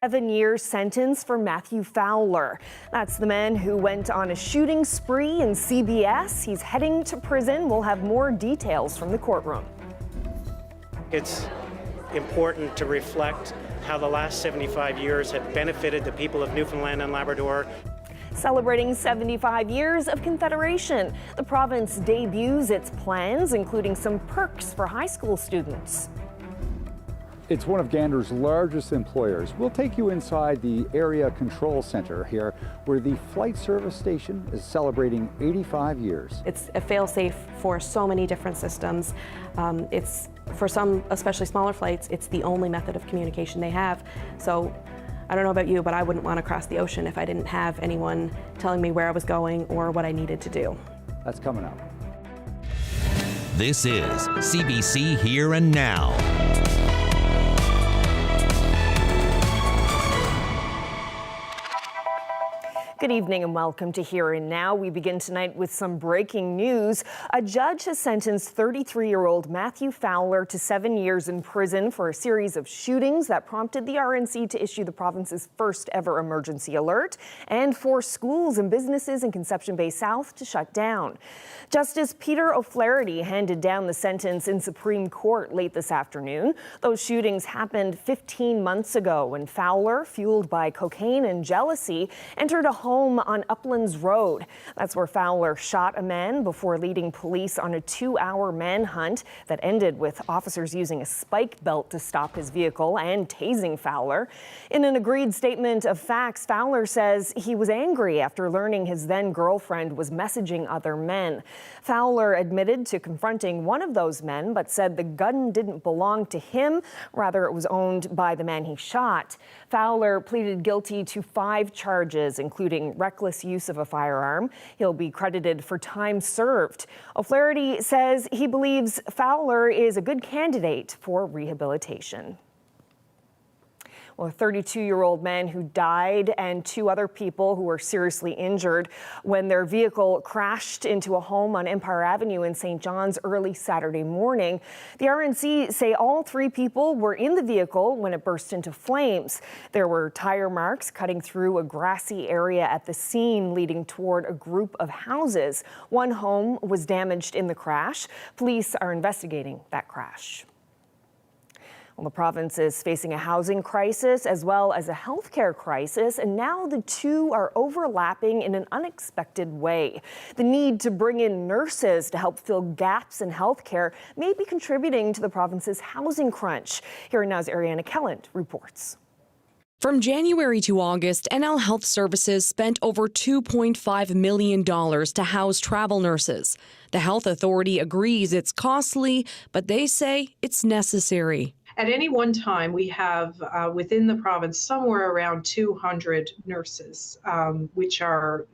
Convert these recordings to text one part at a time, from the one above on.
7-year sentence for Matthew Fowler. That's the man who went on a shooting spree in CBS. He's heading to prison. We'll have more details from the courtroom. It's important to reflect how the last 75 years have benefited the people of Newfoundland and Labrador. Celebrating 75 years of Confederation, the province debuts its plans, including some perks for high school students. It's one of Gander's largest employers. We'll take you inside the Area Control Center here, where the flight service station is celebrating 85 years. It's a fail-safe for so many different systems. It's, for some, especially smaller flights, it's the only method of communication they have. So I don't know about you, but I wouldn't want to cross the ocean if I didn't have anyone telling me where I was going or what I needed to do. That's coming up. This is CBC Here and Now. Good evening and welcome to Here and Now. We begin tonight with some breaking news. A judge has sentenced 33-year-old Matthew Fowler to 7 years in prison for a series of shootings that prompted the RNC to issue the province's first ever emergency alert and forced schools and businesses in Conception Bay South to shut down. Justice Peter O'Flaherty handed down the sentence in Supreme Court late this afternoon. Those shootings happened 15 months ago when Fowler, fueled by cocaine and jealousy, entered a home on Uplands Road. That's where Fowler shot a man before leading police on a 2-hour manhunt that ended with officers using a spike belt to stop his vehicle and tasing Fowler. In an agreed statement of facts, Fowler says he was angry after learning his then-girlfriend was messaging other men. Fowler admitted to confronting one of those men, but said the gun didn't belong to him. Rather, it was owned by the man he shot. Fowler pleaded guilty to 5 charges, including reckless use of a firearm. He'll be credited for time served. O'Flaherty says he believes Fowler is a good candidate for rehabilitation. Well, a 32-year-old man who died and 2 other people who were seriously injured when their vehicle crashed into a home on Empire Avenue in St. John's early Saturday morning. The RNC say all 3 people were in the vehicle when it burst into flames. There were tire marks cutting through a grassy area at the scene, leading toward a group of houses. One home was damaged in the crash. Police are investigating that crash. Well, the province is facing a housing crisis as well as a healthcare crisis, and now the two are overlapping in an unexpected way. The need to bring in nurses to help fill gaps in healthcare may be contributing to the province's housing crunch. Here Now's Ariana Kelland reports. From January to August, NL Health Services spent over $2.5 million to house travel nurses. The health authority agrees it's costly, but they say it's necessary. At any one time, we have within the province somewhere around 200 nurses, which are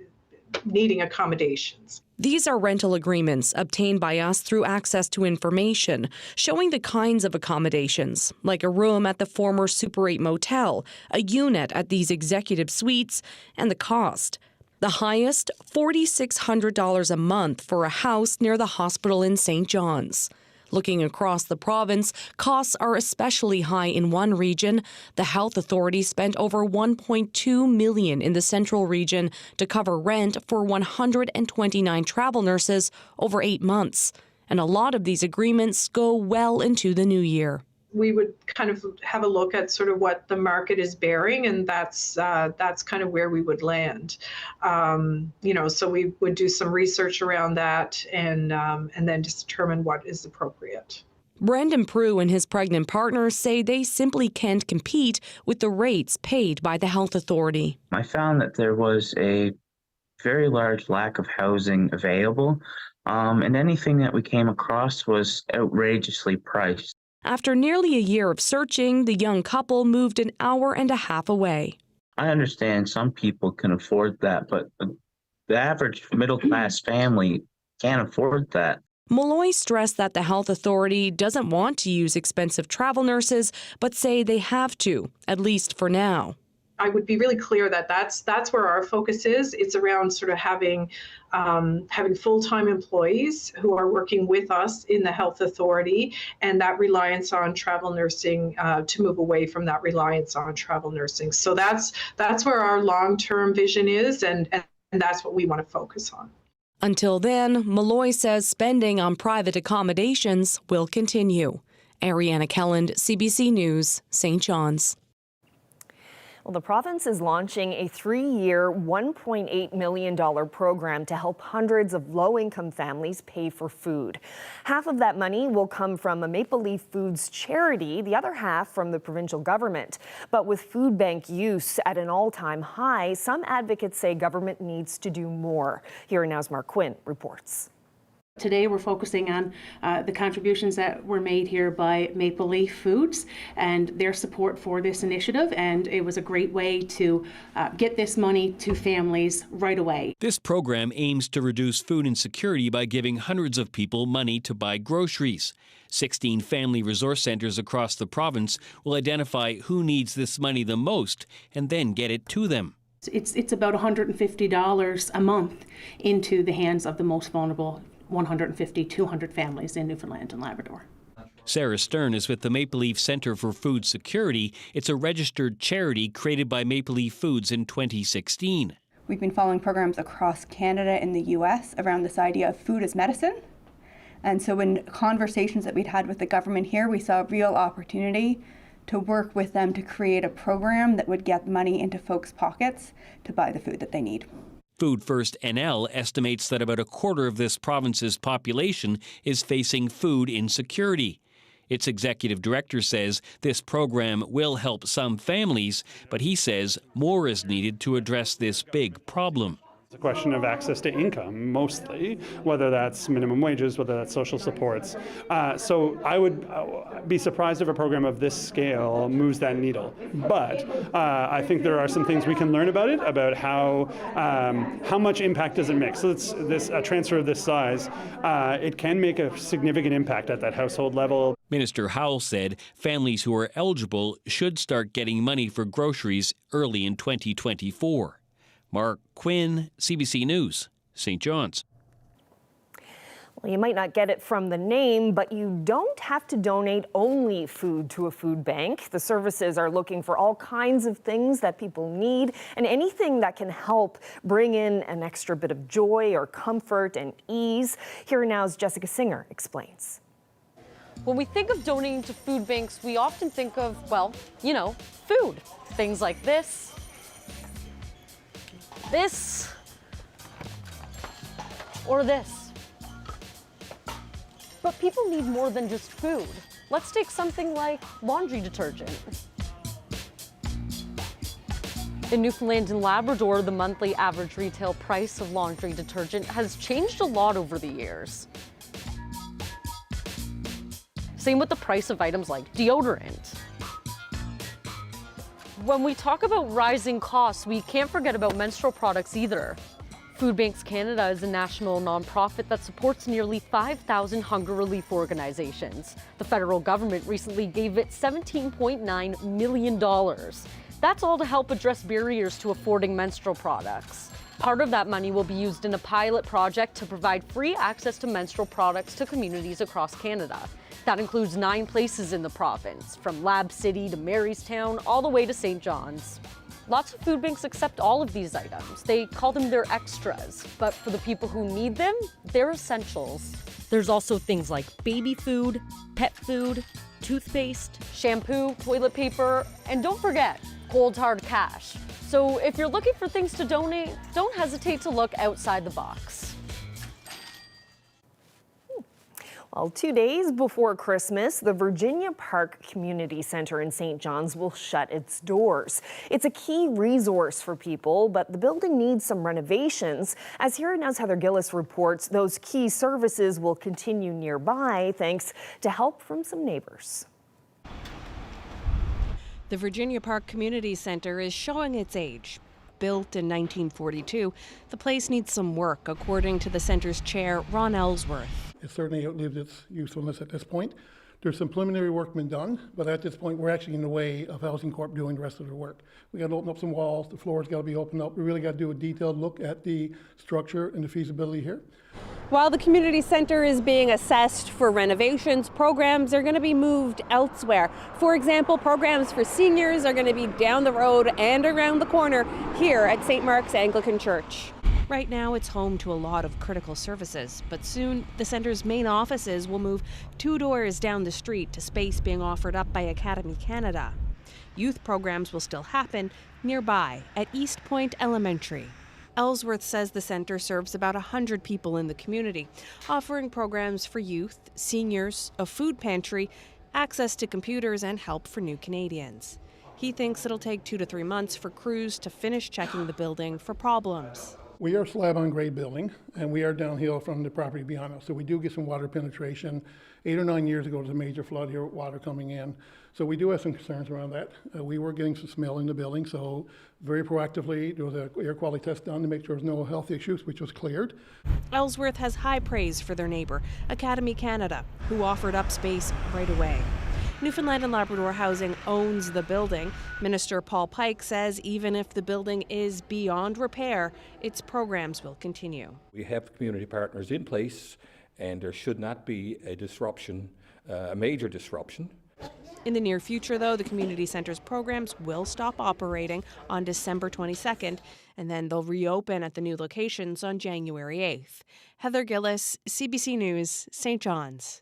needing accommodations. These are rental agreements obtained by us through access to information showing the kinds of accommodations, like a room at the former Super 8 motel, a unit at these executive suites, and the cost. The highest, $4,600 a month for a house near the hospital in St. John's. Looking across the province, costs are especially high in one region. The health authority spent over $1.2 million in the central region to cover rent for 129 travel nurses over 8 months. And a lot of these agreements go well into the new year. We would kind of have a look at sort of what the market is bearing, and that's kind of where we would land. So we would do some research around that and then just determine what is appropriate. Brendan Prue and his pregnant partner say they simply can't compete with the rates paid by the health authority. I found that there was a very large lack of housing available, and anything that we came across was outrageously priced. After nearly a year of searching, the young couple moved an hour and a half away. I understand some people can afford that, but the average middle-class family can't afford that. Malloy stressed that the health authority doesn't want to use expensive travel nurses, but say they have to, at least for now. I would be really clear that that's where our focus is. It's around sort of having full-time employees who are working with us in the health authority, and that reliance on travel nursing to move away from that reliance on travel nursing. So that's where our long-term vision is, and that's what we want to focus on. Until then, Malloy says spending on private accommodations will continue. Ariana Kelland, CBC News, St. John's. Well, the province is launching a 3-year, $1.8 million program to help hundreds of low-income families pay for food. Half of that money will come from a Maple Leaf Foods charity, the other half from the provincial government. But with food bank use at an all-time high, some advocates say government needs to do more. Here Now's Mark Quinn reports. Today we're focusing on the contributions that were made here by Maple Leaf Foods and their support for this initiative, and it was a great way to get this money to families right away. This program aims to reduce food insecurity by giving hundreds of people money to buy groceries. 16 family resource centres across the province will identify who needs this money the most and then get it to them. It's about $150 a month into the hands of the most vulnerable 150, 200 families in Newfoundland and Labrador. Sarah Stern is with the Maple Leaf Centre for Food Security. It's a registered charity created by Maple Leaf Foods in 2016. We've been following programs across Canada and the US around this idea of food as medicine. And so in conversations that we'd had with the government here, we saw a real opportunity to work with them to create a program that would get money into folks' pockets to buy the food that they need. Food First NL estimates that about a quarter of this province's population is facing food insecurity. Its executive director says this program will help some families, but he says more is needed to address this big problem. It's a question of access to income, mostly, whether that's minimum wages, whether that's social supports. So I would be surprised if a program of this scale moves that needle. But I think there are some things we can learn about it, about how much impact does it make. So a transfer of this size, it can make a significant impact at that household level. Minister Howell said families who are eligible should start getting money for groceries early in 2024. Mark Quinn, CBC News, St. John's. Well, you might not get it from the name, but you don't have to donate only food to a food bank. The services are looking for all kinds of things that people need and anything that can help bring in an extra bit of joy or comfort and ease. Here Now's Jessica Singer explains. When we think of donating to food banks, we often think of, well, you know, food. Things like this, or this. But people need more than just food. Let's take something like laundry detergent. In Newfoundland and Labrador, the monthly average retail price of laundry detergent has changed a lot over the years. Same with the price of items like deodorant. When we talk about rising costs, we can't forget about menstrual products either. Food Banks Canada is a national nonprofit that supports nearly 5,000 hunger relief organizations. The federal government recently gave it $17.9 million. That's all to help address barriers to affording menstrual products. Part of that money will be used in a pilot project to provide free access to menstrual products to communities across Canada. That includes 9 places in the province, from Lab City to Marystown, all the way to St. John's. Lots of food banks accept all of these items. They call them their extras, but for the people who need them, they're essentials. There's also things like baby food, pet food, toothpaste, shampoo, toilet paper, and don't forget, cold hard cash. So if you're looking for things to donate, don't hesitate to look outside the box. Well, 2 days before Christmas, the Virginia Park Community Centre in St. John's will shut its doors. It's a key resource for people, but the building needs some renovations. As Here Now's Heather Gillis reports, those key services will continue nearby thanks to help from some neighbors. The Virginia Park Community Centre is showing its age. Built in 1942, the place needs some work, according to the centre's chair, Ron Ellsworth. It certainly outlived its usefulness at this point. There's some preliminary work been done, but at this point, we're actually in the way of Housing Corp doing the rest of the work. We got to open up some walls, the floor's got to be opened up. We really got to do a detailed look at the structure and the feasibility here. While the community center is being assessed for renovations, programs are going to be moved elsewhere. For example, programs for seniors are going to be down the road and around the corner here at St. Mark's Anglican Church. Right now, it's home to a lot of critical services, but soon the center's main offices will move 2 doors down the street to space being offered up by Academy Canada. Youth programs will still happen nearby at East Point Elementary. Ellsworth says the center serves about 100 people in the community, offering programs for youth, seniors, a food pantry, access to computers, and help for new Canadians. He thinks it'll take 2 to 3 months for crews to finish checking the building for problems. We are slab on grade building, and we are downhill from the property beyond us. So we do get some water penetration. 8 or 9 years ago, there was a major flood here with water coming in. So we do have some concerns around that. We were getting some smell in the building, so very proactively, there was an air quality test done to make sure there was no health issues, which was cleared. Ellsworth has high praise for their neighbor, Academy Canada, who offered up space right away. Newfoundland and Labrador Housing owns the building. Minister Paul Pike says even if the building is beyond repair, its programs will continue. We have community partners in place, and there should not be a disruption, a major disruption. In the near future, though, the community center's programs will stop operating on December 22nd, and then they'll reopen at the new locations on January 8th. Heather Gillis, CBC News, St. John's.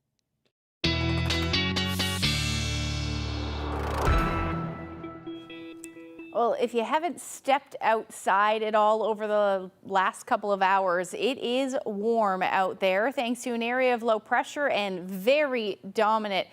Well, if you haven't stepped outside at all over the last couple of hours, it is warm out there thanks to an area of low pressure and very dominant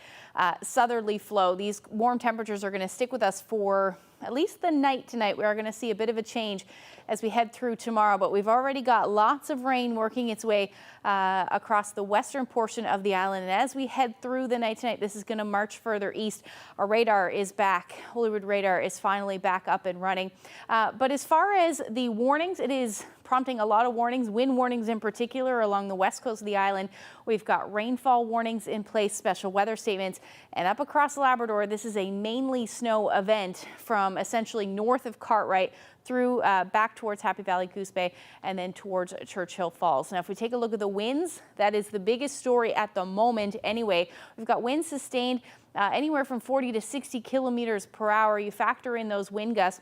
southerly flow. These warm temperatures are going to stick with us for at least the night tonight. We are going to see a bit of a change as we head through tomorrow, but we've already got lots of rain working its way across the western portion of the island. And as we head through the night tonight, this is going to march further east. Our radar is back. Hollywood radar is finally back up and running. But as far as the warnings, it is prompting a lot of warnings, wind warnings in particular along the west coast of the island. We've got rainfall warnings in place, special weather statements, and up across Labrador, this is a mainly snow event from essentially north of Cartwright through back towards Happy Valley, Goose Bay, and then towards Churchill Falls. Now, if we take a look at the winds, that is the biggest story at the moment anyway. We've got winds sustained anywhere from 40 to 60 kilometers per hour. You factor in those wind gusts,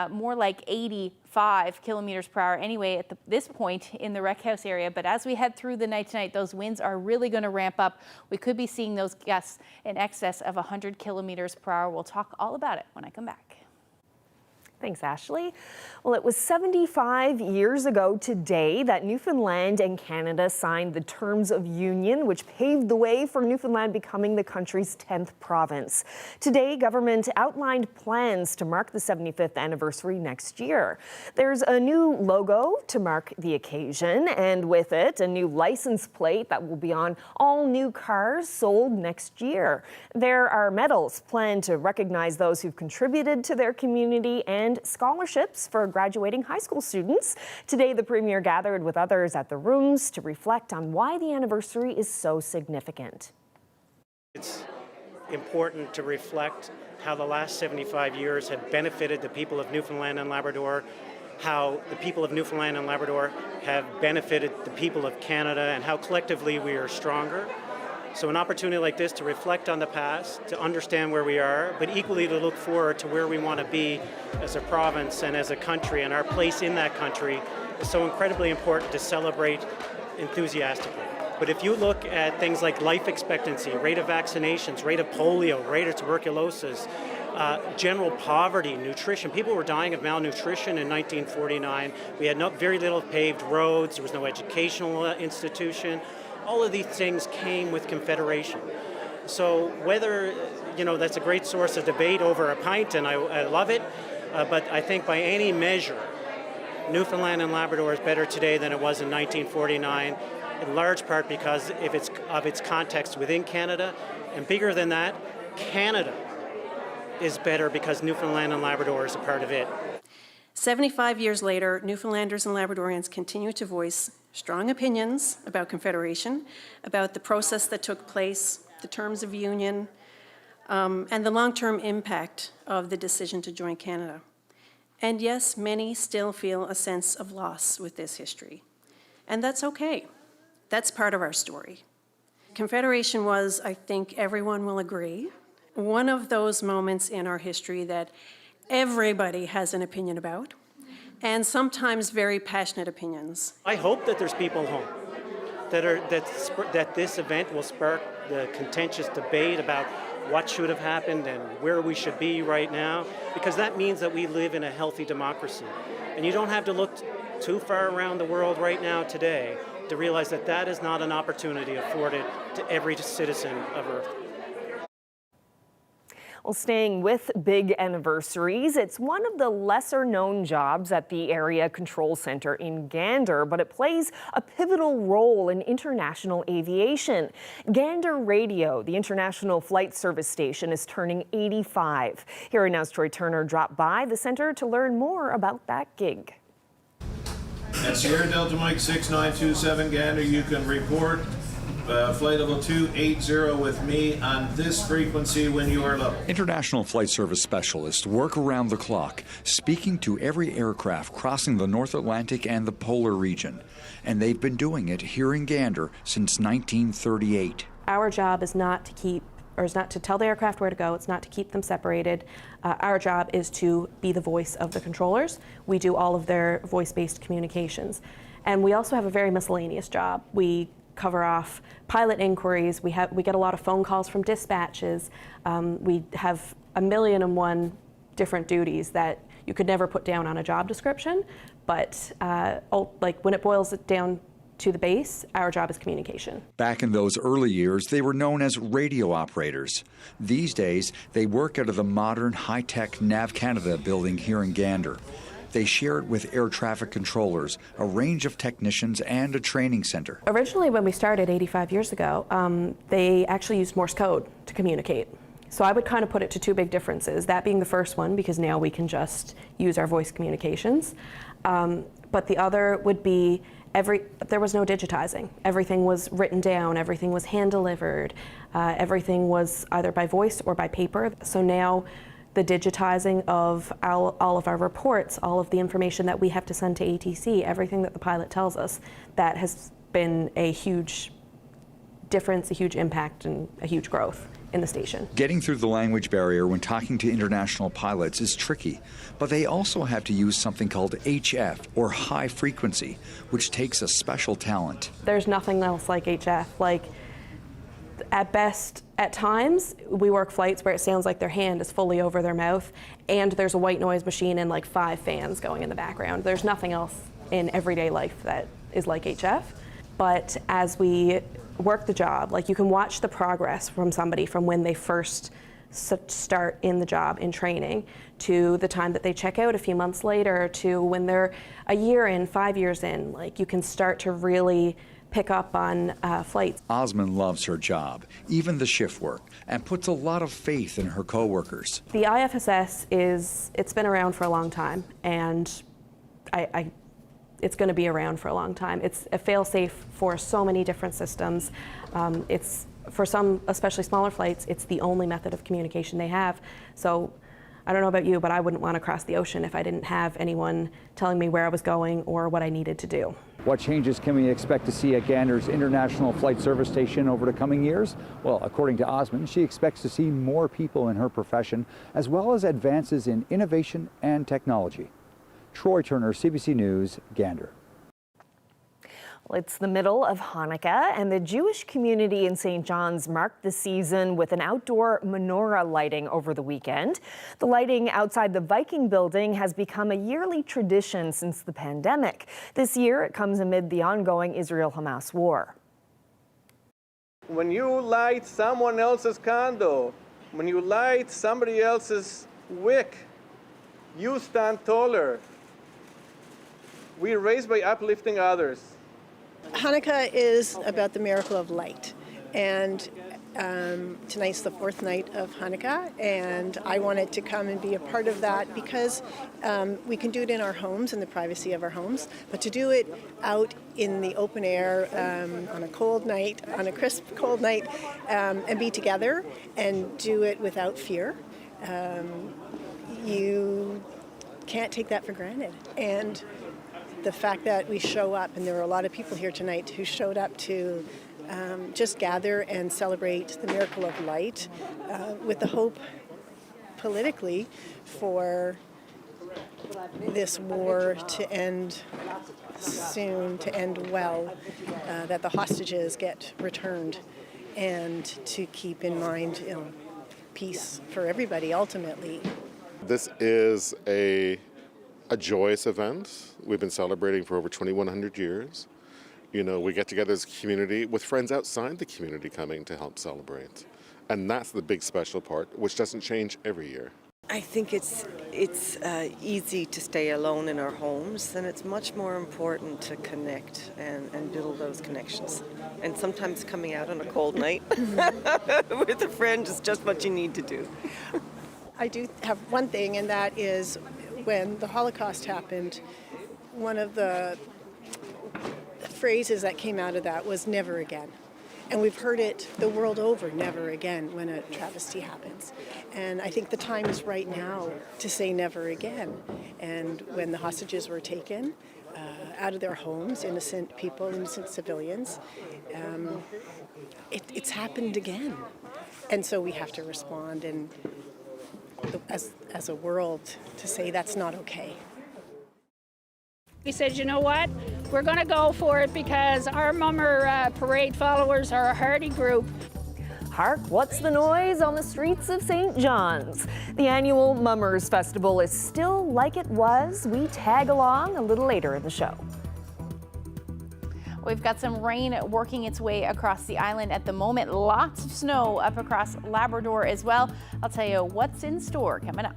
more like 85 kilometers per hour anyway at this point in the Rec House area. But as we head through the night tonight, those winds are really going to ramp up. We could be seeing those gusts in excess of 100 kilometers per hour. We'll talk all about it when I come back. Thanks, Ashley. Well, it was 75 years ago today that Newfoundland and Canada signed the Terms of Union, which paved the way for Newfoundland becoming the country's 10th province. Today, government outlined plans to mark the 75th anniversary next year. There's a new logo to mark the occasion, and with it, a new license plate that will be on all new cars sold next year. There are medals planned to recognize those who've contributed to their community and scholarships for graduating high school students. Today, the Premier gathered with others at the Rooms to reflect on why the anniversary is so significant. It's important to reflect how the last 75 years have benefited the people of Newfoundland and Labrador, how the people of Newfoundland and Labrador have benefited the people of Canada, and how collectively we are stronger. So an opportunity like this to reflect on the past, to understand where we are, but equally to look forward to where we want to be as a province and as a country, and our place in that country is so incredibly important to celebrate enthusiastically. But if you look at things like life expectancy, rate of vaccinations, rate of polio, rate of tuberculosis, general poverty, nutrition. People were dying of malnutrition in 1949. We had very little paved roads. There was no educational institution. All of these things came with Confederation. So whether, that's a great source of debate over a pint, and I love it, but I think by any measure, Newfoundland and Labrador is better today than it was in 1949, in large part because of its context within Canada, and bigger than that, Canada is better because Newfoundland and Labrador is a part of it. 75 years later, Newfoundlanders and Labradorians continue to voice strong opinions about Confederation, about the process that took place the terms of union, and the long-term impact of the decision to join Canada. And yes, many still feel a sense of loss with this history. And that's okay. That's part of our story. Confederation was, I think everyone will agree, one of those moments in our history that everybody has an opinion about, and sometimes very passionate opinions. I hope that there's people home that this event will spark the contentious debate about what should have happened and where we should be right now, because that means that we live in a healthy democracy. And you don't have to look too far around the world right now today to realize that that is not an opportunity afforded to every citizen of Earth. Well, staying with big anniversaries, it's one of the lesser-known jobs at the Area Control Center in Gander, but it plays a pivotal role in international aviation. Gander Radio, the international flight service station, is turning 85. Here Now's Troy Turner dropped by the center to learn more about that gig. At Sierra Delta Mike 6927 Gander, you can report flight level 280 with me on this frequency when you are level. International flight service specialists work around the clock, speaking to every aircraft crossing the North Atlantic and the polar region. And they've been doing it here in Gander since 1938. Our job is not to tell the aircraft where to go. It's not to keep them separated. Our job is to be the voice of the controllers. We do all of their voice-based communications. And we also have a very miscellaneous job. We cover off pilot inquiries. We get a lot of phone calls from dispatches. We have 1,000,001 different duties that you could never put down on a job description. But like when it boils it down to the base, our job is communication. Back in those early years, they were known as radio operators. These days, they work out of the modern, high-tech Nav Canada building here in Gander. They share it with air traffic controllers, a range of technicians, and a training center. Originally, when we started 85 years ago, they actually used Morse code to communicate. So I would kind of put it to two big differences, that being the first one, because now we can just use our voice communications. But the other would be there was no digitizing. Everything was written down, everything was hand-delivered, everything was either by voice or by paper. So now the digitizing of all of our reports, all of the information that we have to send to ATC, everything that the pilot tells us, that has been a huge difference, a huge impact, and a huge growth in the station. Getting through the language barrier when talking to international pilots is tricky, but they also have to use something called HF, or high frequency, which takes a special talent. There's nothing else like HF. Like, at best, at times, we work flights where it sounds like their hand is fully over their mouth, and there's a white noise machine and like 5 fans going in the background. There's nothing else in everyday life that is like HF. But as we work the job, like, you can watch the progress from somebody from when they first start in the job in training to the time that they check out a few months later to when they're a year in, 5 years in. Like, you can start to really pick up on flights. Osmond loves her job, even the shift work, and puts a lot of faith in her coworkers. The IFSS it's been around for a long time, and it's going to be around for a long time. It's a fail-safe for so many different systems. It's, for some, especially smaller flights, it's the only method of communication they have. So I don't know about you, but I wouldn't want to cross the ocean if I didn't have anyone telling me where I was going or what I needed to do. What changes can we expect to see at Gander's International Flight Service Station over the coming years? Well, according to Osmond, she expects to see more people in her profession, as well as advances in innovation and technology. Troy Turner, CBC News, Gander. Well, it's the middle of Hanukkah, and the Jewish community in St. John's marked the season with an outdoor menorah lighting over the weekend. The lighting outside the Viking building has become a yearly tradition since the pandemic. This year, it comes amid the ongoing Israel-Hamas war. When you light someone else's candle, when you light somebody else's wick, you stand taller. We are raised by uplifting others. Hanukkah is about the miracle of light, and tonight's the 4th night of Hanukkah, and I wanted to come and be a part of that because we can do it in our homes, in the privacy of our homes, but to do it out in the open air on a cold night, on a crisp cold night, and be together and do it without fear. You can't take that for granted. And the fact that we show up, and there were a lot of people here tonight who showed up to just gather and celebrate the miracle of light with the hope politically for this war to end soon, to end well, that the hostages get returned, and to keep in mind, peace for everybody ultimately. This is a joyous event. We've been celebrating for over 2,100 years. We get together as a community with friends outside the community coming to help celebrate. And that's the big special part, which doesn't change every year. I think it's easy to stay alone in our homes, and it's much more important to connect and build those connections. And sometimes coming out on a cold night with a friend is just what you need to do. I do have one thing, and that is when the Holocaust happened, one of the phrases that came out of that was never again. And we've heard it the world over, never again, when a travesty happens. And I think the time is right now to say never again. And when the hostages were taken out of their homes, innocent people, innocent civilians, it's happened again. And so we have to respond and as a world to say that's not okay. We said, you know what, we're going to go for it because our Mummer Parade followers are a hardy group. Hark, what's the noise on the streets of St. John's? The annual Mummers Festival is still like it was. We tag along a little later in the show. We've got some rain working its way across the island at the moment. Lots of snow up across Labrador as well. I'll tell you what's in store coming up.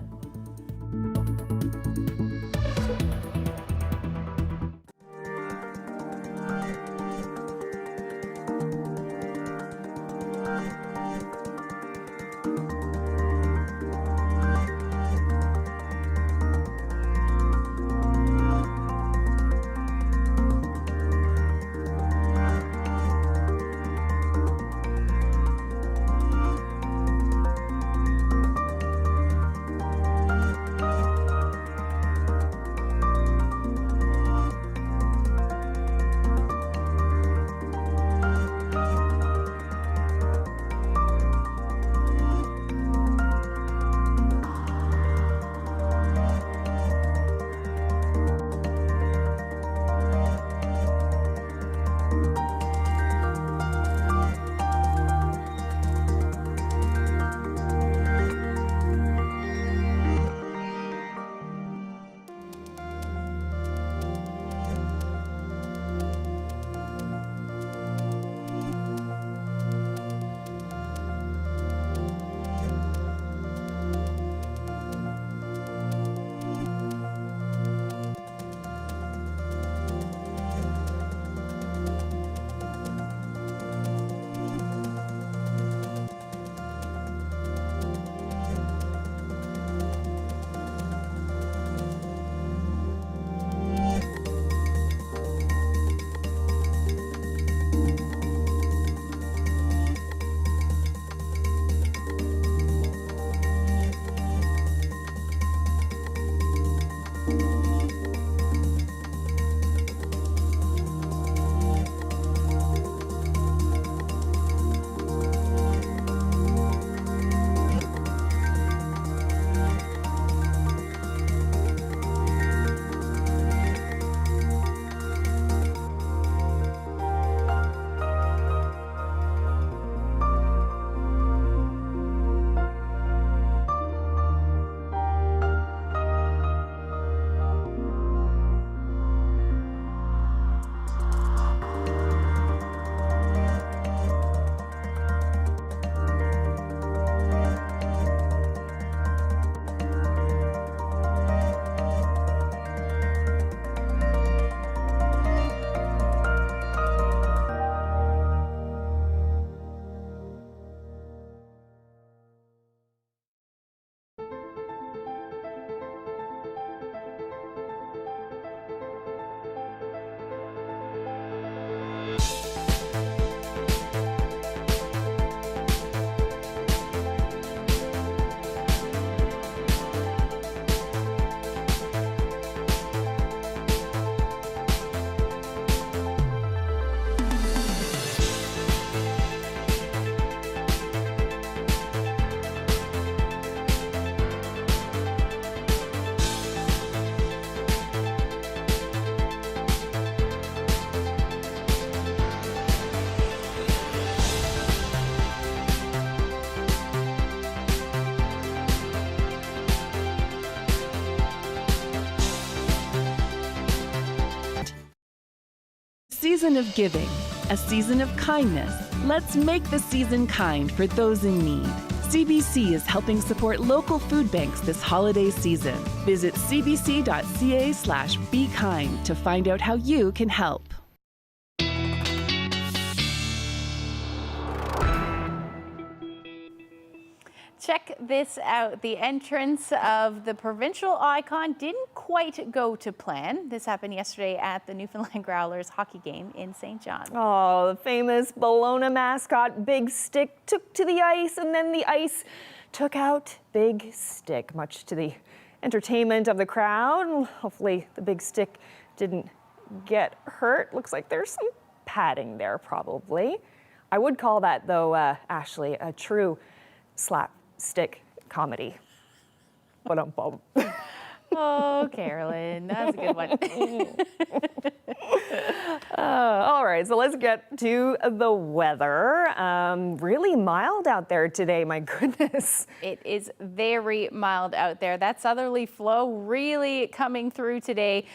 season of giving, a season of kindness. Let's make the season kind for those in need. CBC is helping support local food banks this holiday season. Visit cbc.ca/bekind to find out how you can help. Check this out. The entrance of the Provincial icon didn't quite go to plan. This happened yesterday at the Newfoundland Growlers hockey game in St. John. Oh, the famous Bologna mascot Big Stick took to the ice, and then the ice took out Big Stick, much to the entertainment of the crowd. Hopefully the Big Stick didn't get hurt. Looks like there's some padding there, probably. I would call that, though, Ashley, a true slapstick comedy. Oh, Carolyn, that's a good one. All right, so let's get to the weather. Really mild out there today, my goodness. It is very mild out there. That southerly flow really coming through today.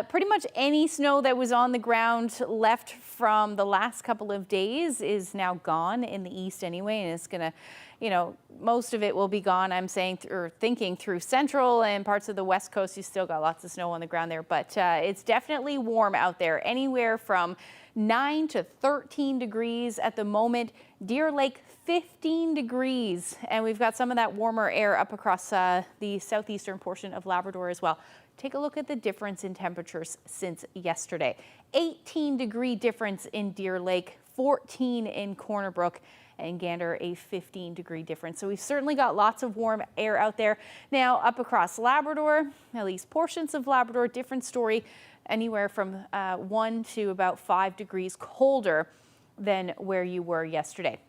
Pretty much any snow that was on the ground left from the last couple of days is now gone in the east anyway, and it's going to, you know, most of it will be gone, I'm saying, or thinking through central and parts of the west coast. You still got lots of snow on the ground there, but it's definitely warm out there, anywhere from 9 to 13 degrees at the moment. Deer Lake, 15 degrees, and we've got some of that warmer air up across the southeastern portion of Labrador as well. Take a look at the difference in temperatures since yesterday. 18-degree difference in Deer Lake, 14 in Corner Brook, and Gander a 15-degree difference. So we've certainly got lots of warm air out there. Now up across Labrador, at least portions of Labrador, different story, anywhere from 1 to about 5 degrees colder than where you were yesterday.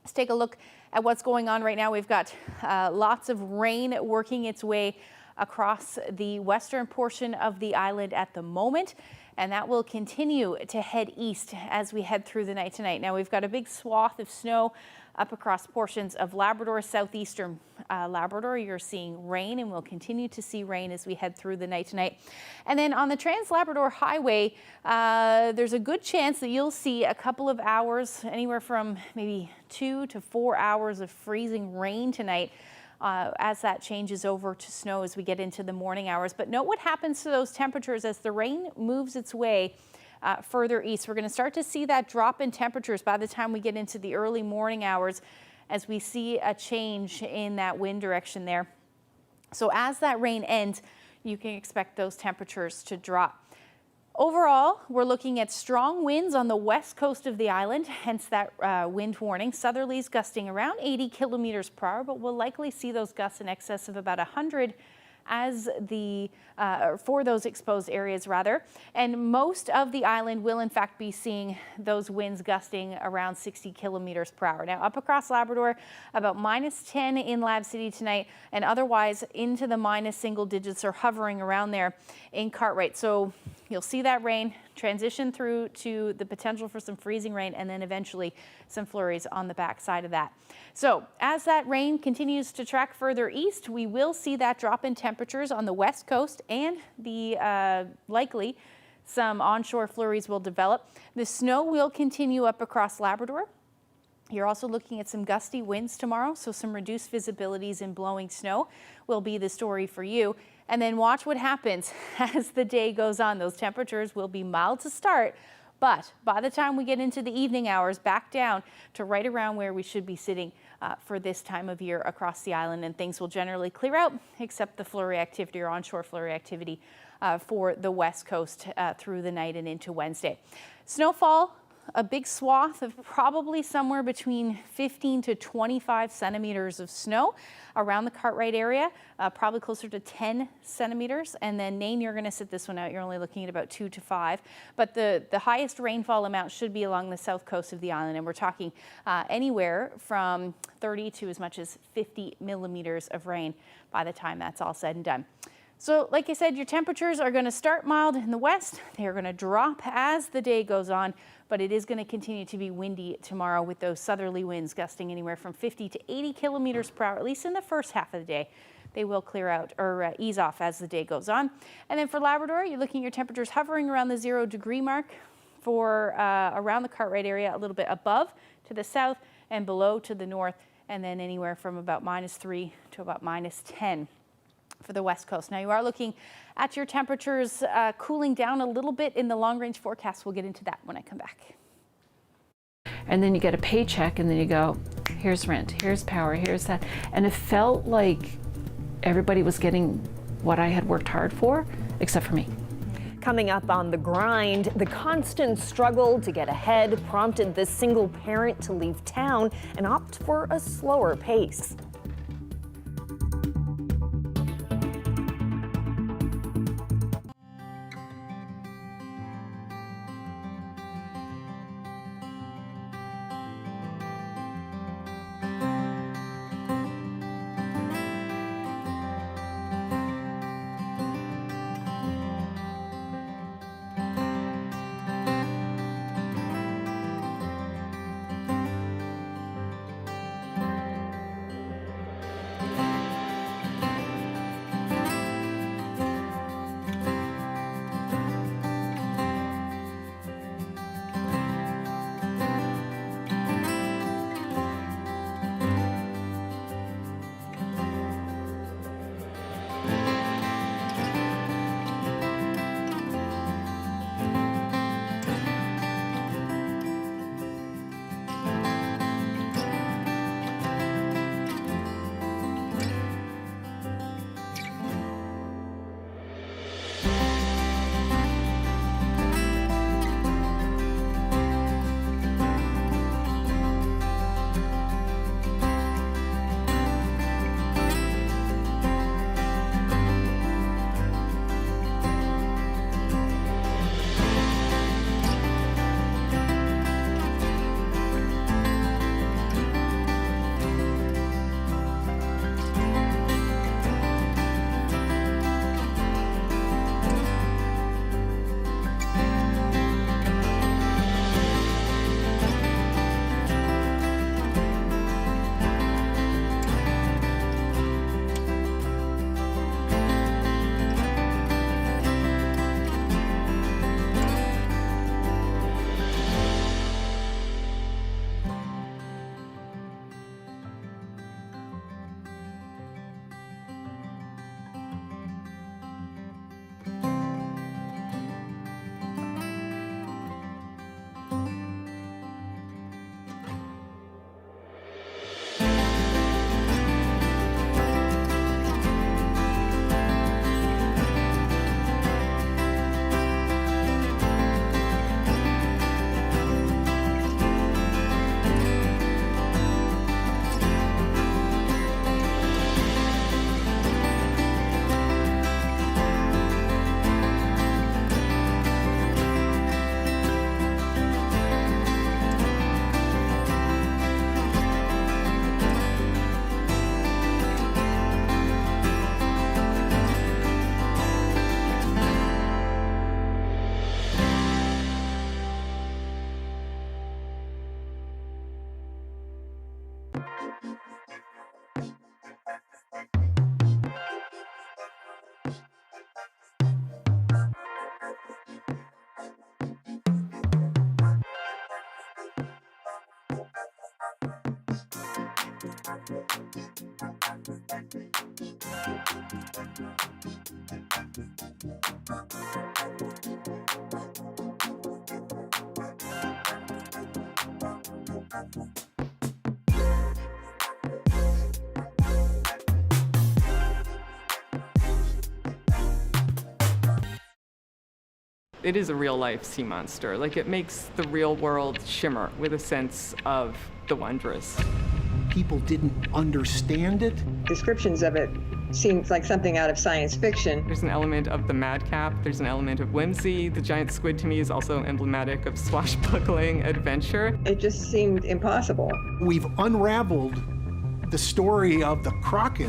Let's take a look at what's going on right now. We've got lots of rain working its way across the western portion of the island at the moment, and that will continue to head east as we head through the night tonight. Now we've got a big swath of snow up across portions of Labrador, southeastern Labrador. You're seeing rain, and we'll continue to see rain as we head through the night tonight. And then on the Trans-Labrador Highway, there's a good chance that you'll see a couple of hours, anywhere from maybe 2 to 4 hours of freezing rain tonight. As that changes over to snow as we get into the morning hours. But note what happens to those temperatures as the rain moves its way further east. We're going to start to see that drop in temperatures by the time we get into the early morning hours as we see a change in that wind direction there. So as that rain ends, you can expect those temperatures to drop. Overall, we're looking at strong winds on the west coast of the island, hence that wind warning. Southerlies gusting around 80 kilometers per hour, but we'll likely see those gusts in excess of about 100 as for those exposed areas rather. And most of the island will in fact be seeing those winds gusting around 60 kilometers per hour. Now up across Labrador, about -10 in Lab City tonight, and otherwise into the minus single digits or hovering around there in Cartwright. So you'll see that rain transition through to the potential for some freezing rain, and then eventually some flurries on the back side of that. So as that rain continues to track further east, we will see that drop in temperatures on the west coast, and the likely some onshore flurries will develop. The snow will continue up across Labrador. You're also looking at some gusty winds tomorrow, so some reduced visibilities and blowing snow will be the story for you. And then watch what happens as the day goes on. Those temperatures will be mild to start, but by the time we get into the evening hours, back down to right around where we should be sitting for this time of year across the island, and things will generally clear out except the flurry activity or onshore flurry activity for the west coast through the night and into Wednesday. Snowfall, a big swath of probably somewhere between 15 to 25 centimeters of snow around the Cartwright area, probably closer to 10 centimeters. And then Nain, you're going to sit this one out. You're only looking at about 2 to 5. But the highest rainfall amount should be along the south coast of the island. And we're talking anywhere from 30 to as much as 50 millimeters of rain by the time that's all said and done. So like I said, your temperatures are going to start mild in the west. They're going to drop as the day goes on, but it is going to continue to be windy tomorrow with those southerly winds gusting anywhere from 50 to 80 kilometers per hour, at least in the first half of the day. They will clear out or ease off as the day goes on. And then for Labrador, you're looking at your temperatures hovering around the 0 degree mark. for around the Cartwright area, a little bit above to the south and below to the north, and then anywhere from about -3 to about -10 for the west coast. Now you are looking at your temperatures cooling down a little bit in the long range forecast. We'll get into that when I come back. And then you get a paycheck and then you go, here's rent, here's power, here's that. And it felt like everybody was getting what I had worked hard for, except for me. Coming up on The Grind, the constant struggle to get ahead prompted this single parent to leave town and opt for a slower pace. It is a real-life sea monster. Like, it makes the real world shimmer with a sense of the wondrous. People didn't understand it. Descriptions of it seems like something out of science fiction. There's an element of the madcap, there's an element of whimsy. The giant squid to me is also emblematic of swashbuckling adventure. It just seemed impossible. We've unraveled the story of the Kraken.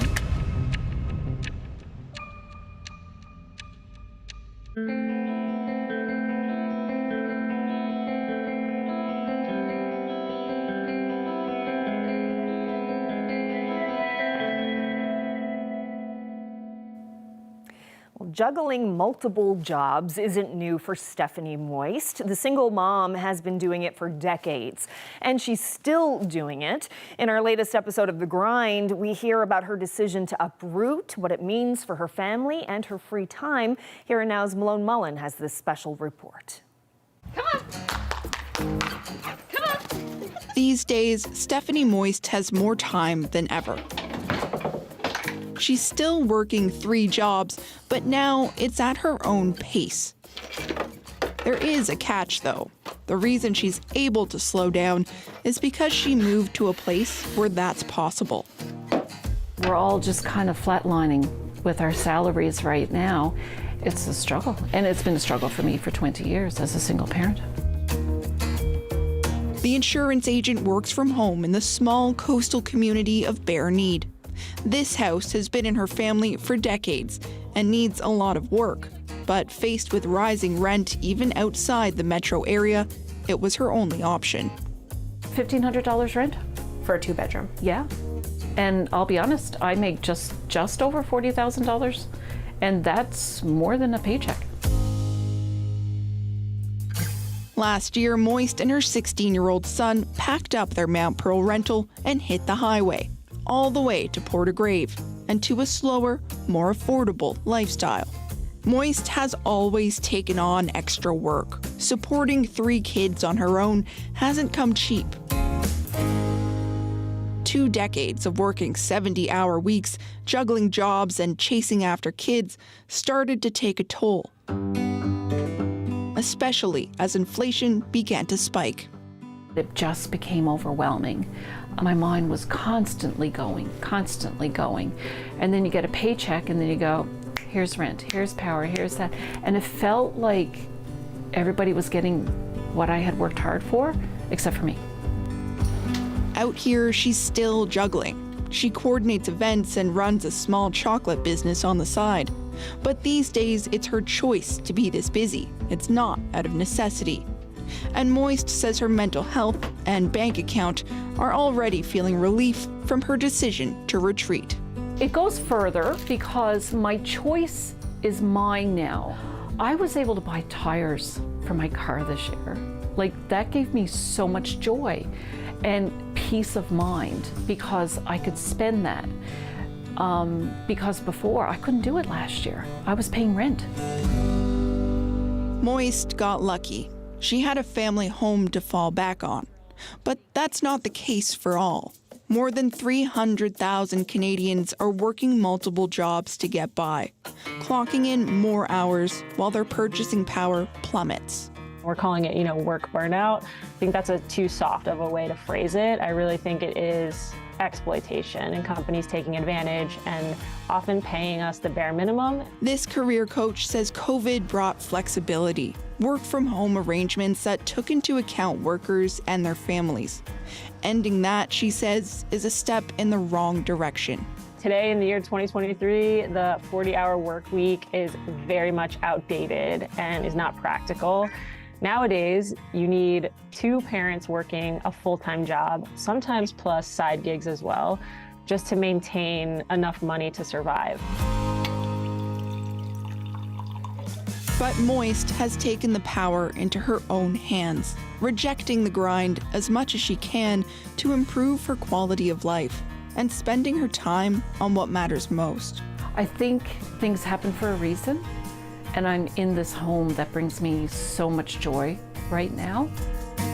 Well, juggling multiple jobs isn't new for Stephanie Moist. The single mom has been doing it for decades, and she's still doing it. In our latest episode of The Grind, we hear about her decision to uproot, what it means for her family and her free time. Here and Now's Malone Mullen has this special report. These days, Stephanie Moist has more time than ever. She's still working 3 jobs, but now it's at her own pace. There is a catch, though. The reason she's able to slow down is because she moved to a place where that's possible. We're all just kind of flatlining with our salaries right now. It's a struggle, and it's been a struggle for me for 20 years as a single parent. The insurance agent works from home in the small coastal community of Bare Need. This house has been in her family for decades and needs a lot of work. But faced with rising rent even outside the metro area, it was her only option. $1,500 rent? For a 2-bedroom. Yeah. And I'll be honest, I make just over $40,000, and that's more than a paycheck. Last year, Moist and her 16-year-old son packed up their Mount Pearl rental and hit the highway, all the way to Portagrave and to a slower, more affordable lifestyle. Moist has always taken on extra work. Supporting 3 kids on her own hasn't come cheap. 2 decades of working 70-hour weeks, juggling jobs and chasing after kids started to take a toll, especially as inflation began to spike. It just became overwhelming. My mind was constantly going. And then you get a paycheck and then you go, here's rent, here's power, here's that. And it felt like everybody was getting what I had worked hard for, except for me. Out here, she's still juggling. She coordinates events and runs a small chocolate business on the side. But these days, it's her choice to be this busy. It's not out of necessity. And Moist says her mental health and bank account are already feeling relief from her decision to retreat. It goes further because my choice is mine now. I was able to buy tires for my car this year. Like, that gave me so much joy and peace of mind because I could spend that. Because before, I couldn't do it last year. I was paying rent. Moist got lucky. She had a family home to fall back on. But that's not the case for all. More than 300,000 Canadians are working multiple jobs to get by, clocking in more hours while their purchasing power plummets. We're calling it, work burnout. I think that's too soft of a way to phrase it. I really think it is exploitation and companies taking advantage and often paying us the bare minimum. This career coach says COVID brought flexibility, work from home arrangements that took into account workers and their families. Ending that, she says, is a step in the wrong direction. Today, in the year 2023, the 40-hour work week is very much outdated and is not practical. Nowadays, you need 2 parents working a full-time job, sometimes plus side gigs as well, just to maintain enough money to survive. But Moist has taken the power into her own hands, rejecting the grind as much as she can to improve her quality of life and spending her time on what matters most. I think things happen for a reason, and I'm in this home that brings me so much joy right now.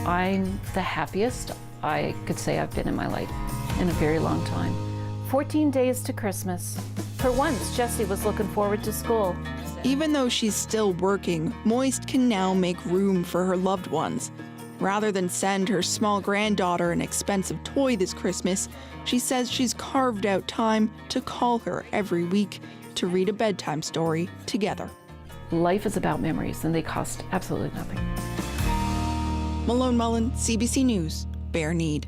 I'm the happiest I could say I've been in my life in a very long time. 14 days to Christmas. For once, Jessie was looking forward to school. Even though she's still working, Moist can now make room for her loved ones. Rather than send her small granddaughter an expensive toy this Christmas, she says she's carved out time to call her every week to read a bedtime story together. Life is about memories, and they cost absolutely nothing. Malone Mullen, CBC News, Bare Need.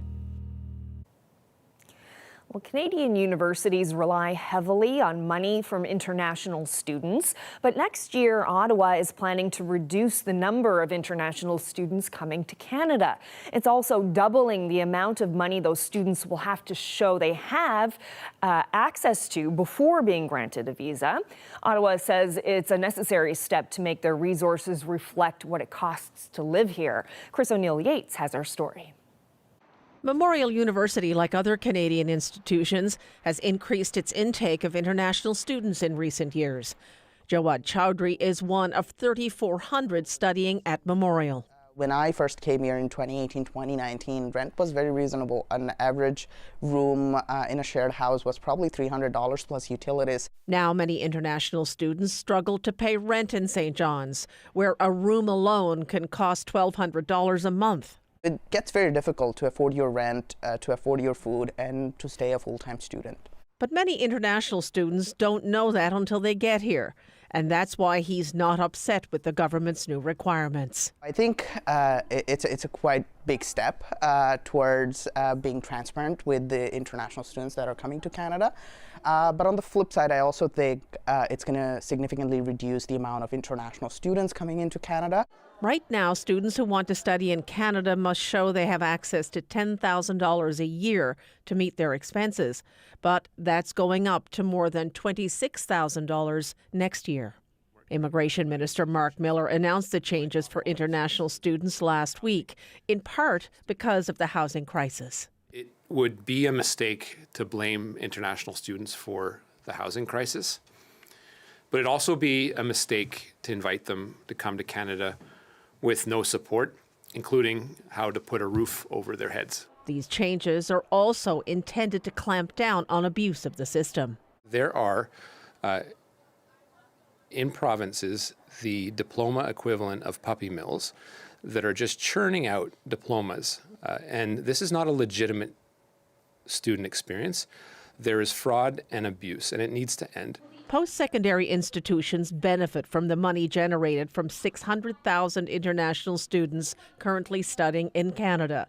Well, Canadian universities rely heavily on money from international students, but next year Ottawa is planning to reduce the number of international students coming to Canada. It's also doubling the amount of money those students will have to show they have access to before being granted a visa. Ottawa says it's a necessary step to make their resources reflect what it costs to live here. Chris O'Neill-Yates has our story. Memorial University, like other Canadian institutions, has increased its intake of international students in recent years. Jawad Chowdhury is one of 3,400 studying at Memorial. When I first came here in 2018-2019, rent was very reasonable. An average room in a shared house was probably $300 plus utilities. Now many international students struggle to pay rent in St. John's, where a room alone can cost $1,200 a month. It gets very difficult to afford your rent, to afford your food, and to stay a full-time student. But many international students don't know that until they get here. And that's why he's not upset with the government's new requirements. I think it's a quite big step towards being transparent with the international students that are coming to Canada. But on the flip side, I also think it's going to significantly reduce the amount of international students coming into Canada. Right now, students who want to study in Canada must show they have access to $10,000 a year to meet their expenses. But that's going up to more than $26,000 next year. Immigration Minister Mark Miller announced the changes for international students last week, in part because of the housing crisis. It would be a mistake to blame international students for the housing crisis, but it'd also be a mistake to invite them to come to Canada with no support, including how to put a roof over their heads. These changes are also intended to clamp down on abuse of the system. There are, in provinces, the diploma equivalent of puppy mills that are just churning out diplomas. And this is not a legitimate student experience. There is fraud and abuse, and it needs to end. Post-secondary institutions benefit from the money generated from 600,000 international students currently studying in Canada.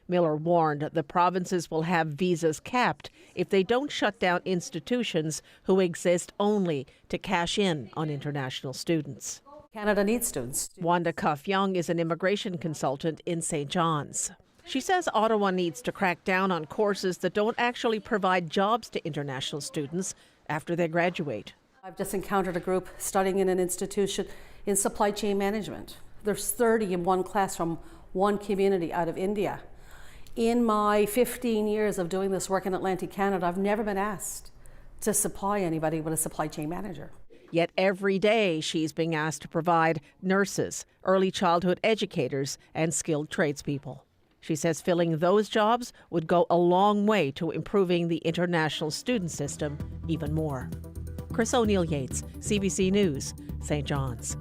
Miller warned the provinces will have visas capped if they don't shut down institutions who exist only to cash in on international students. Canada needs students. Wanda Cuff-Young is an immigration consultant in St. John's. She says Ottawa needs to crack down on courses that don't actually provide jobs to international students after they graduate. I've just encountered a group studying in an institution in supply chain management. There's 30 in one class from one community out of India. In my 15 years of doing this work in Atlantic Canada, I've never been asked to supply anybody with a supply chain manager. Yet every day she's being asked to provide nurses, early childhood educators, and skilled tradespeople. She says filling those jobs would go a long way to improving the international student system even more. Chris O'Neill-Yates, CBC News, St. John's.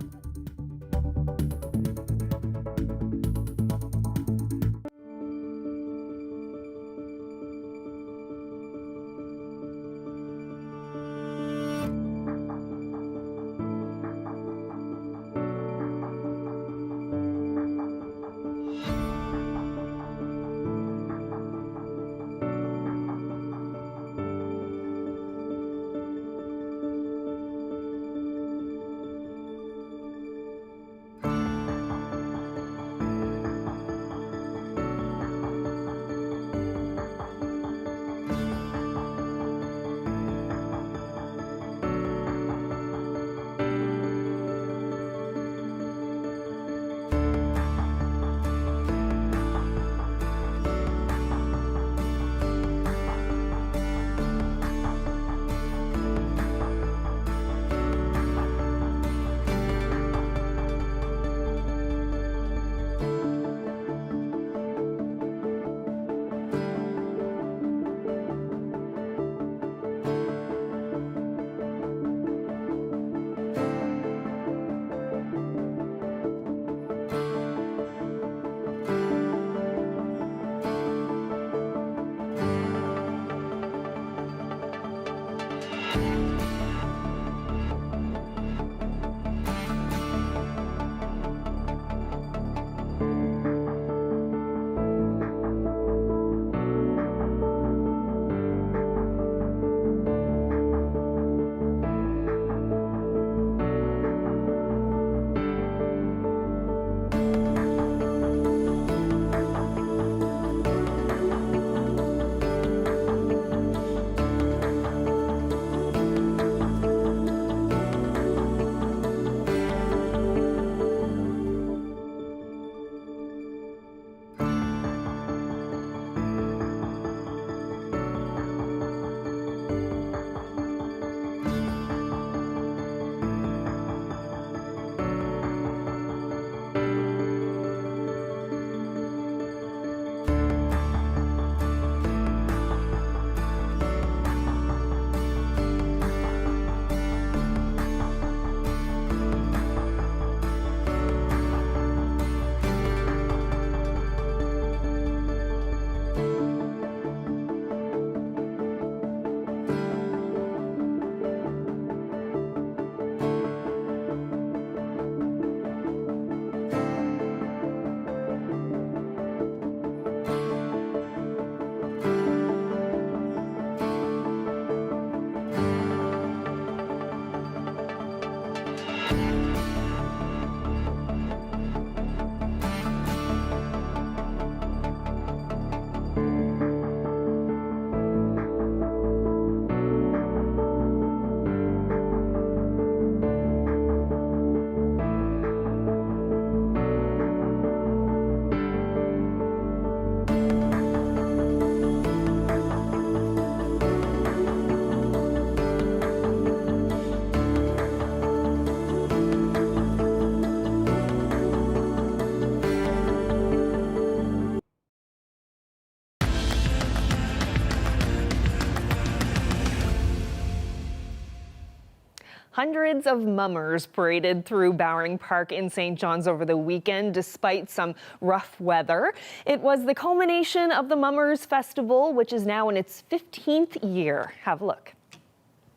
Hundreds of mummers paraded through Bowring Park in St. John's over the weekend, despite some rough weather. It was the culmination of the Mummers Festival, which is now in its 15th year. Have a look.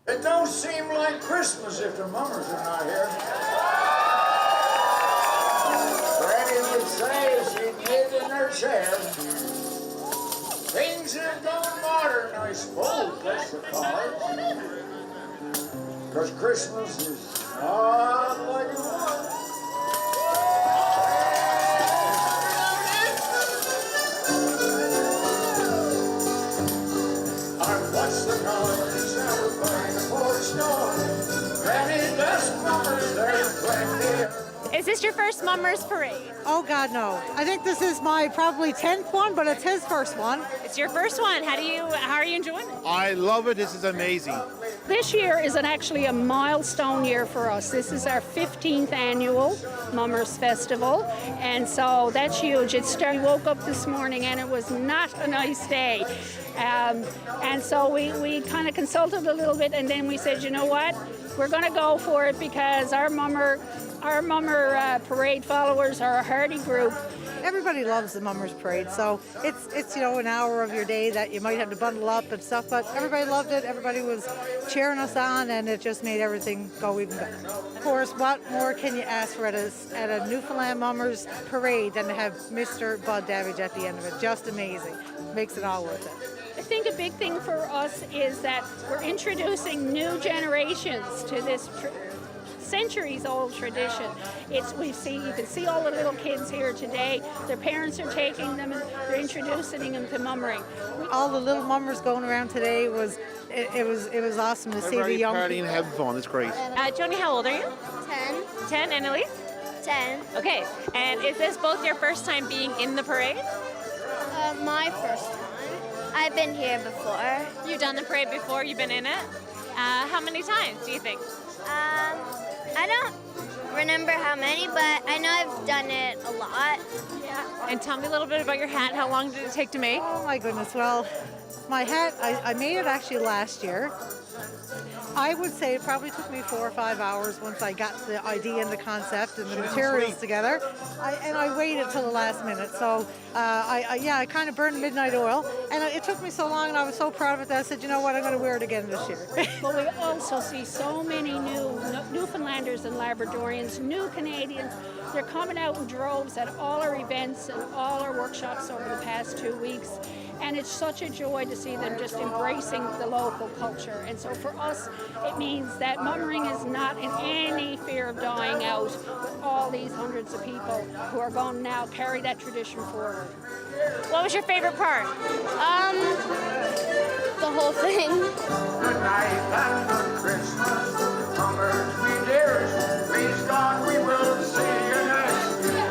It don't seem like Christmas if the mummers are not here. Granny would say as she knit in her chair, things have gone modern, I suppose, that's the cause. Because Christmas is not like it was. And what's the noise everybody for snow? Granny, best mummers, there's plenty. Is this your first Mummers Parade? Oh God, no. I think this is my probably 10th one, but it's his first one. It's your first one. How are you enjoying it? I love it. This is amazing. This year is actually a milestone year for us. This is our 15th annual Mummers Festival, and so that's huge. We woke up this morning and it was not a nice day. And so we kind of consulted a little bit, and then we said, you know what? We're going to go for it because our Mummer Parade followers are a hardy group. Everybody loves the Mummers Parade, so it's an hour of your day that you might have to bundle up and stuff, but everybody loved it. Everybody was cheering us on, and it just made everything go even better. Of course, what more can you ask for at a Newfoundland Mummers Parade than to have Mr. Bud Davidge at the end of it? Just amazing. Makes it all worth it. I think a big thing for us is that we're introducing new generations to this centuries-old tradition. You can see all the little kids here today. Their parents are taking them and they're introducing them to mummering. All the little mummers going around today it was awesome to see the young partying and having fun. It's great. Joni, how old are you? 10. 10, and Elise? 10. Okay, and is this both your first time being in the parade? My first time. I've been here before. You've done the parade before? You've been in it? How many times do you think? I don't remember how many, but I know I've done it a lot. Yeah. And tell me a little bit about your hat. How long did it take to make? Oh my goodness. Well, my hat, I made it actually last year. I would say it probably took me 4 or 5 hours once I got the idea and the concept and the materials together. I waited till the last minute. So I kind of burned midnight oil. And it took me so long and I was so proud of it that I said, you know what, I'm going to wear it again this year. But we also see so many new Newfoundlanders and Labradorians, new Canadians. They're coming out in droves at all our events and all our workshops over the past 2 weeks. And it's such a joy to see them just embracing the local culture. And so for us, it means that mummering is not in any fear of dying out with all these hundreds of people who are going to now carry that tradition forward. What was your favorite part? The whole thing. Good night and good Christmas, mummers we dearest. Please God we will see you next year.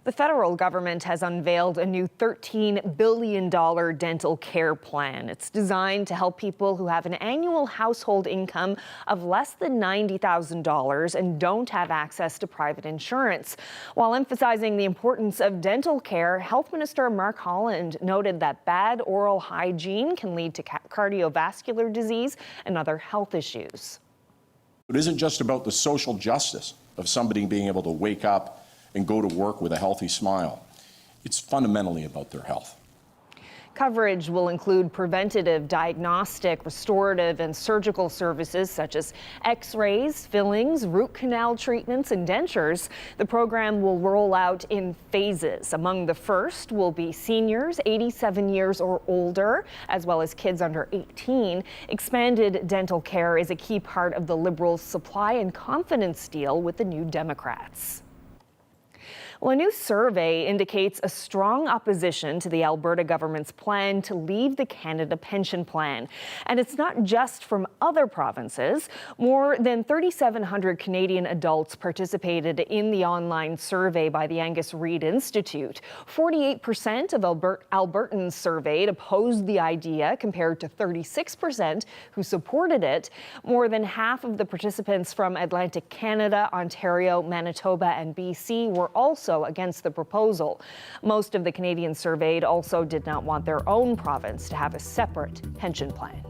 The federal government has unveiled a new $13 billion dental care plan. It's designed to help people who have an annual household income of less than $90,000 and don't have access to private insurance. While emphasizing the importance of dental care, Health Minister Mark Holland noted that bad oral hygiene can lead to cardiovascular disease and other health issues. It isn't just about the social justice of somebody being able to wake up and go to work with a healthy smile. It's fundamentally about their health. Coverage will include preventative, diagnostic, restorative, and surgical services such as x-rays, fillings, root canal treatments, and dentures. The program will roll out in phases. Among the first will be seniors 87 years or older, as well as kids under 18. Expanded dental care is a key part of the Liberals' supply and confidence deal with the New Democrats. Well, a new survey indicates a strong opposition to the Alberta government's plan to leave the Canada Pension Plan. And it's not just from other provinces. More than 3,700 Canadian adults participated in the online survey by the Angus Reid Institute. 48% of Albertans surveyed opposed the idea, compared to 36% who supported it. More than half of the participants from Atlantic Canada, Ontario, Manitoba, and BC were also against the proposal. Most of the Canadians surveyed also did not want their own province to have a separate pension plan.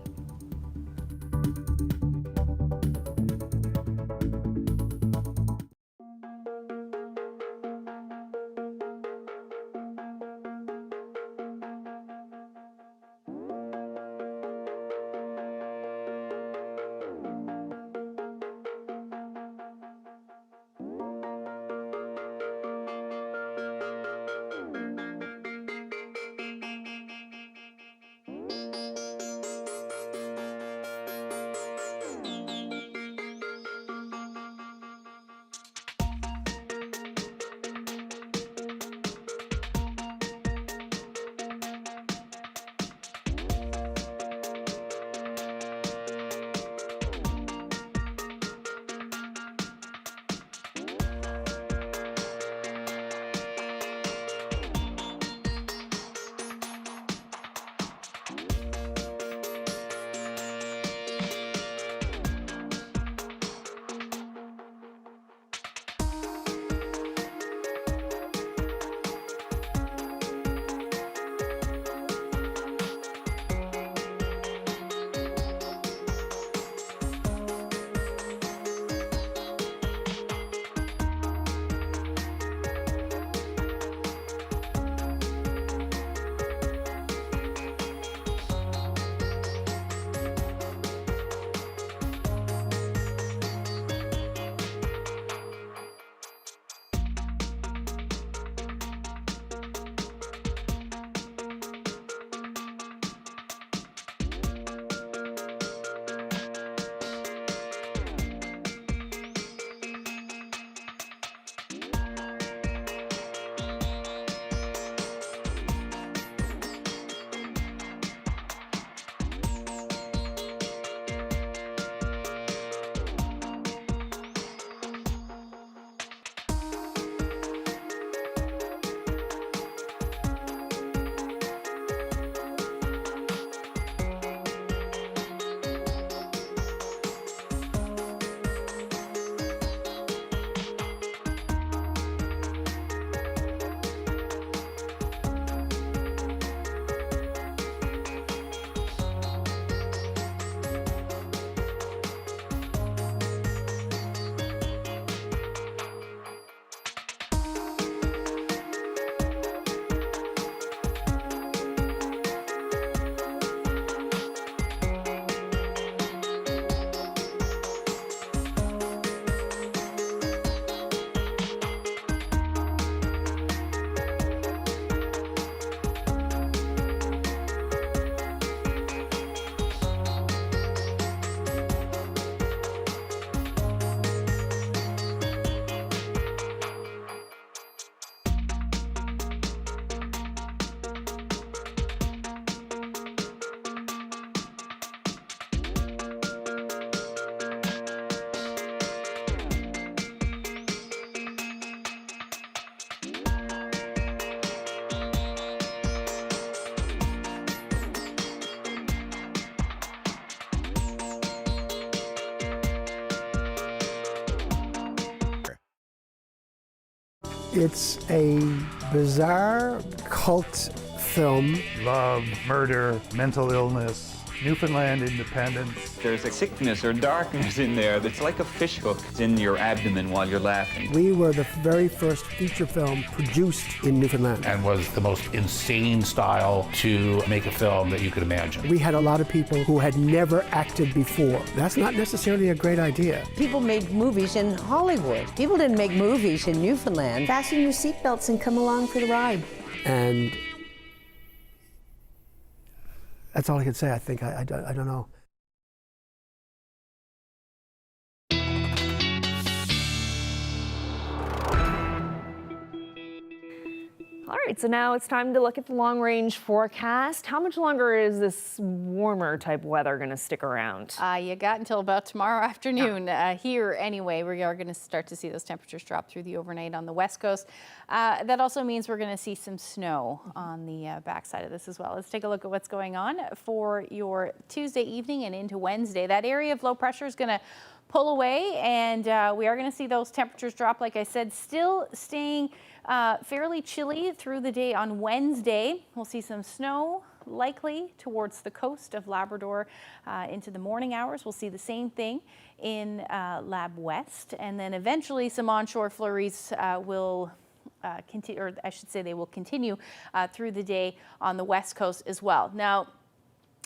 It's a bizarre cult film. Love, murder, mental illness, Newfoundland independence. There's a sickness or darkness in there that's like a fish hook in your abdomen while you're laughing. We were the very first feature film produced in Newfoundland. And was the most insane style to make a film that you could imagine. We had a lot of people who had never acted before. That's not necessarily a great idea. People made movies in Hollywood. People didn't make movies in Newfoundland. Fasten your seatbelts and come along for the ride. And that's all I can say, I think. I don't know. All right, so now it's time to look at the long-range forecast. How much longer is this warmer type weather going to stick around? You got until about tomorrow afternoon. Here, anyway, we are going to start to see those temperatures drop through the overnight on the west coast. That also means we're going to see some snow on the backside of this as well. Let's take a look at what's going on for your Tuesday evening and into Wednesday. That area of low pressure is going to pull away, and we are going to see those temperatures drop, like I said, still staying fairly chilly through the day on Wednesday. We'll see some snow likely towards the coast of Labrador into the morning hours. We'll see the same thing in Lab West, and then eventually some onshore flurries will continue, or I should say they will continue through the day on the west coast as well. Now,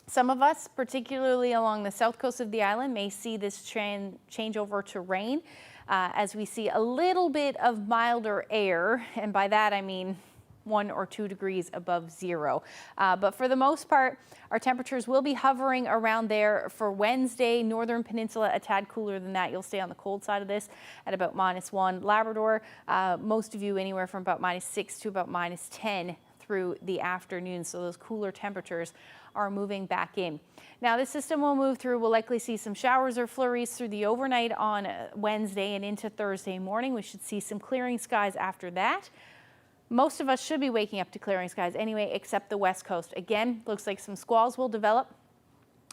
some of us, particularly along the south coast of the island, may see this change over to rain as we see a little bit of milder air, and by that I mean 1 or 2 degrees above zero. But for the most part, our temperatures will be hovering around there for Wednesday. Northern Peninsula, a tad cooler than that. You'll stay on the cold side of this at about -1. Labrador, most of you anywhere from about -6 to about -10 through the afternoon. So those cooler temperatures are moving back in. Now this system will move through. We'll likely see some showers or flurries through the overnight on Wednesday and into Thursday morning. We should see some clearing skies after that. Most of us should be waking up to clearing skies anyway, except the west coast. Again, looks like some squalls will develop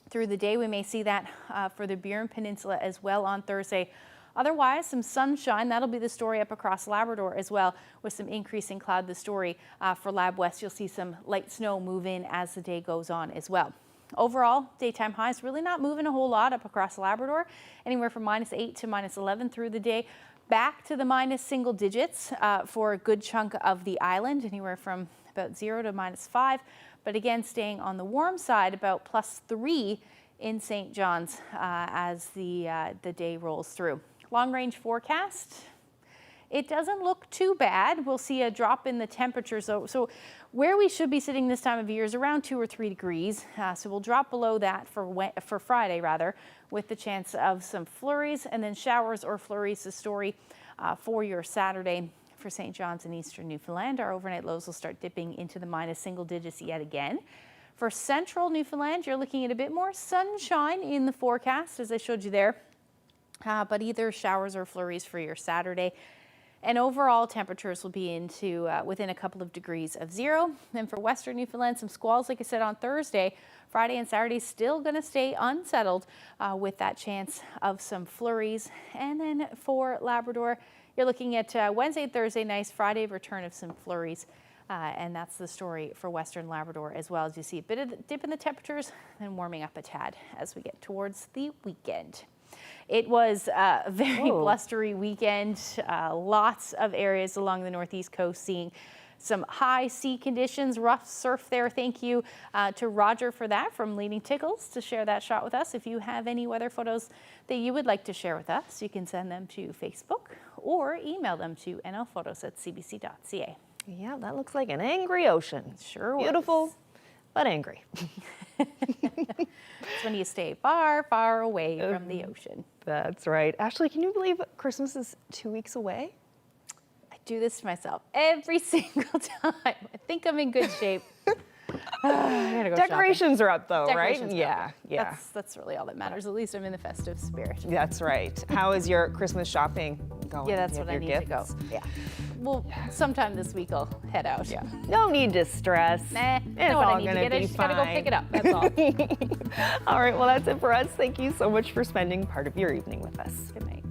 through the day. We may see that for the Burin Peninsula as well on Thursday. Otherwise, some sunshine. That'll be the story up across Labrador as well, with some increasing cloud. The story for Lab West, you'll see some light snow move in as the day goes on as well. Overall, daytime highs really not moving a whole lot up across Labrador, anywhere from -8 to -11 through the day. Back to the minus single digits for a good chunk of the island, anywhere from about 0 to -5. But again, staying on the warm side, about +3 in St. John's as the day rolls through. Long range forecast, it doesn't look too bad. We'll see a drop in the temperature. So where we should be sitting this time of year is around 2 or 3 degrees. So we'll drop below that for Friday rather, with the chance of some flurries and then showers or flurries. The story for your Saturday for St. John's and Eastern Newfoundland. Our overnight lows will start dipping into the minus single digits yet again. For central Newfoundland, you're looking at a bit more sunshine in the forecast, as I showed you there. But either showers or flurries for your Saturday. And overall temperatures will be into within a couple of degrees of zero. And for Western Newfoundland, some squalls, like I said, on Thursday. Friday and Saturday still going to stay unsettled with that chance of some flurries. And then for Labrador, you're looking at Wednesday and Thursday, nice. Friday, return of some flurries. And that's the story for Western Labrador as well, as you see a bit of a dip in the temperatures and warming up a tad as we get towards the weekend. It was a very blustery weekend. Lots of areas along the northeast coast seeing some high sea conditions, rough surf there. Thank you to Roger for that from Leading Tickles to share that shot with us. If you have any weather photos that you would like to share with us, you can send them to Facebook or email them to nlphotos@cbc.ca. Yeah, that looks like an angry ocean. Sure was. Beautiful, but angry. It's when you stay far, far away from the ocean. That's right. Ashley, can you believe Christmas is 2 weeks away? I do this to myself every single time. I think I'm in good shape. I gotta go Decorations shopping. are up though, Decorations right? are up. Yeah. That's really all that matters. At least I'm in the festive spirit. That's right. How is your Christmas shopping going? Yeah, that's You have what I your need to go. gifts? Yeah. Well, sometime this week I'll head out. Yeah. No need to stress. Nah, It's I know what all I need to gonna get. I be just gotta go pick it up. fine. That's all. All right, well, that's it for us. Thank you so much for spending part of your evening with us. Good night.